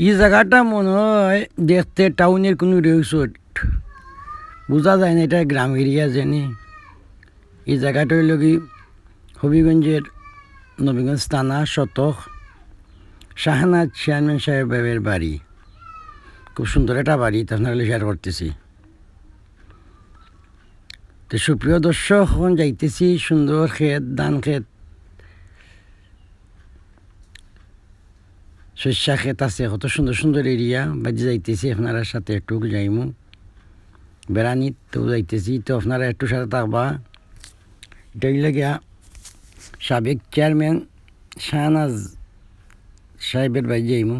এই জায়গাটা মনে হয় দেখতে টাউনের কোনো রিসোর্ট, বোঝা যায় না এটা গ্রাম এরিয়া জানি। এই জায়গাটা হইল কি হবিগঞ্জের নবীগঞ্জ থানা শতক শাহনাজ চেয়ারম্যান সাহেবের বাড়ি। খুব সুন্দর একটা বাড়ি, আপনারা শেয়ার করতেছি। তো সুপ্রিয় দর্শক, এখন যাইতেছি সুন্দর ক্ষেত, ধান ক্ষেত, শস্যা ক্ষেত আছে, কত সুন্দর সুন্দর এরিয়া। বাজে যাইতেছি আপনারা সাথে একটু যাইমু বেড়ানিত তো যাইতেছি, তো আপনারা একটু সাথে থাকবা। এটা হইলে গিয়া সাবেক চেয়ারম্যান শাহনাজ সাহেবের বাড়ি যাইমু,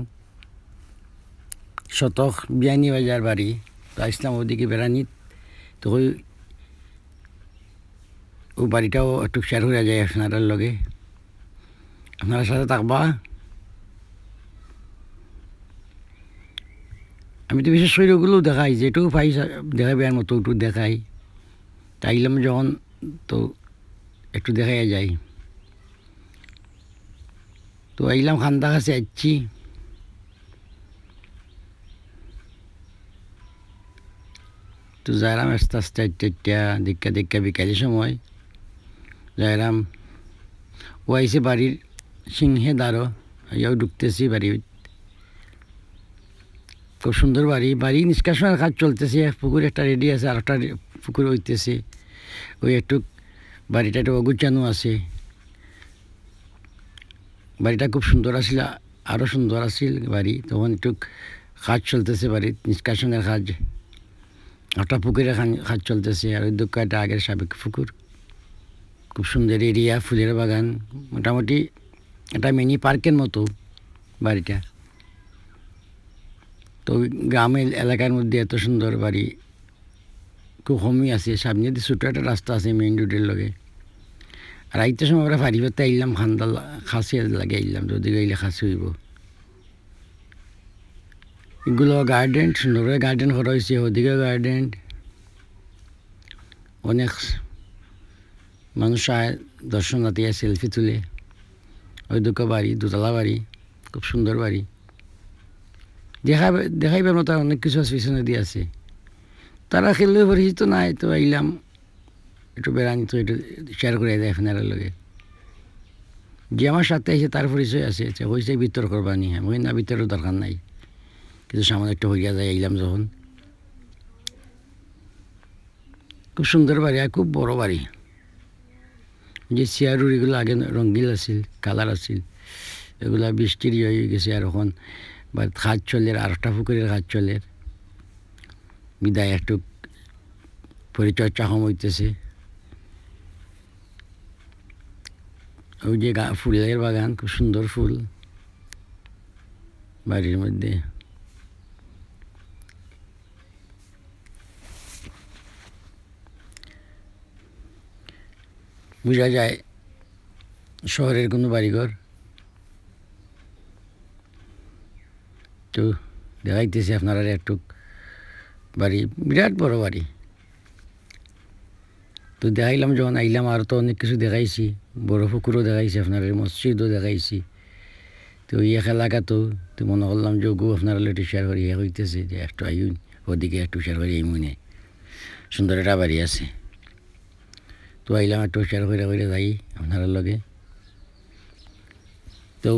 শতক বিয়ানি বাজার বাড়ি। তো আসলাম ওদিকে বেড়ানিত, তো ওই বাড়িটাও একটু শেয়ার হয়ে যায় আপনার লগে, আপনারা সাথে থাকবা। আমি তো বিশেষ করে ওগুলো দেখাই, যেটুকু পাই দেখাবার মতো একটু দেখাই। তাইলাম যখন তো একটু দেখাই যাই। তো আইলাম খান্দা কাছে আসছি, তো যাইরাম আস্তে আস্তে একটা দেখা দেখা বিকালের সময় যাইরাম। ও আইসে বাড়ির সিংহে দাঁড়ো, ইয়াও ঢুকতেছি বাড়ির। খুব সুন্দর বাড়ি, বাড়ি নিষ্কাশনের কাজ চলতেছে। পুকুর একটা রেডি আছে, আর একটা পুকুর হইতেছে। ওই একটু বাড়িটা একটু অগুচানো আছে। বাড়িটা খুব সুন্দর আসছিল, আরও সুন্দর আসছিল বাড়ি। তখন একটু কাজ চলতেছে বাড়ির নিষ্কাশনের কাজ, একটা পুকুরের কাজ চলতেছে। আর ওই দোকানটা আগের সাবেক পুকুর। খুব সুন্দর এরিয়া, ফুলের বাগান, মোটামুটি একটা মিনি পার্কের মতো বাড়িটা। তো গ্রামের এলাকার মধ্যে এত সুন্দর বাড়ি খুব কমই আছে। সামনে দিয়ে ছোটো একটা রাস্তা আছে মেইন রোডের লগে। আর আইতে সময় আমরা ফাড়ি পেতে আইলাম, খান্দা খাসি লাগে আইলাম, যদি গাইলে খাসি হইব। এগুলো গার্ডেন, সুন্দর করে গার্ডেন করা হয়েছে, ওদিকে গার্ডেন। অনেক মানুষ আয়, দর্শনার্থী সেলফি তুলে। ওই দুটো বাড়ি, দোতলা বাড়ি, খুব সুন্দর বাড়ি। দেখাইবার মতো অনেক কিছু পিছনে দিয়ে আছে। তারা খেললে পরিচিত নাই, তো আইলাম একটু বেড়ানি, তো একটু শেয়ার করে দেয় আপনার লগে। যে আমার সাথে এসে তার পরিচয় আছে, হয়েছে বিতর করবানি। হ্যাঁ, ওই না বিতরের দরকার নাই, কিছু সামনে একটু হইয়া যায় আইলাম যখন। খুব সুন্দর বাড়ি আর খুব বড় বাড়ি। যে চেয়ারুর এগুলো আগে রঙিল আছিল, কালার আছিল, এগুলা বৃষ্টির হয়ে গেছে। আর এখন বা কাজ চলে, আর একটা পুকুরের কাজ চলে, বিদায় একটু পরিচর্যা কম হইতেছে। ওই যে ফুলের বাগান, খুব সুন্দর ফুল বাড়ির মধ্যে। বোঝা যায় শহরের কোনো বাড়িঘর। তো দেখাইতেছি আপনারা একটু বাড়ি, বিরাট বড় বাড়ি। তো দেখাইলাম যখন আইলাম, আর তো অনেক কিছু দেখাইছি, বড় পুকুরও দেখাইছি আপনার, মসজিদও দেখাইছি। তো এই এলাকা তো মনে করলাম যে গো আপনারা একটু শেয়ার করি, হইতেছে যে একটু আইন ওদিকে একটু শেয়ার করি। এই মনে সুন্দর একটা বাড়ি আছে, তো আইলাম একটু শেয়ার করে করে যাই আপনার লগে। তো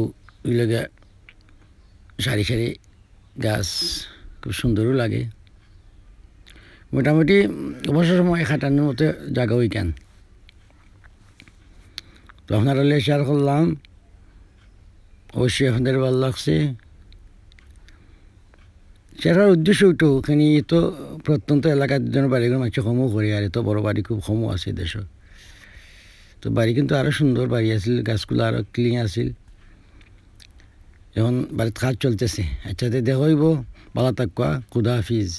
ওই লগে সারি সারি গাছ, খুব সুন্দরও লাগে। মোটামুটি অবসর সময় খাটানোর মতো জায়গা ওইখান। তো আপনারা শেয়ার করলাম, অবশ্যই আপনাদের ভালো লাগছে। শেয়ারের উদ্দেশ্য ওইটো, ওখানে তো প্রত্যন্ত এলাকার জন্য বাড়িগুলো মানুষ কমও করে, আর এত বড় বাড়ি খুব কমও আছে দেশ। তো বাড়ি কিন্তু আরও সুন্দর বাড়ি আছিল, গাছগুলো আরও ক্লিন আছিল। এখন বাড়িতে কাজ চলতেছে। আচ্ছা, দেখো ভালো থাকুয়া, খুদা হাফিজ।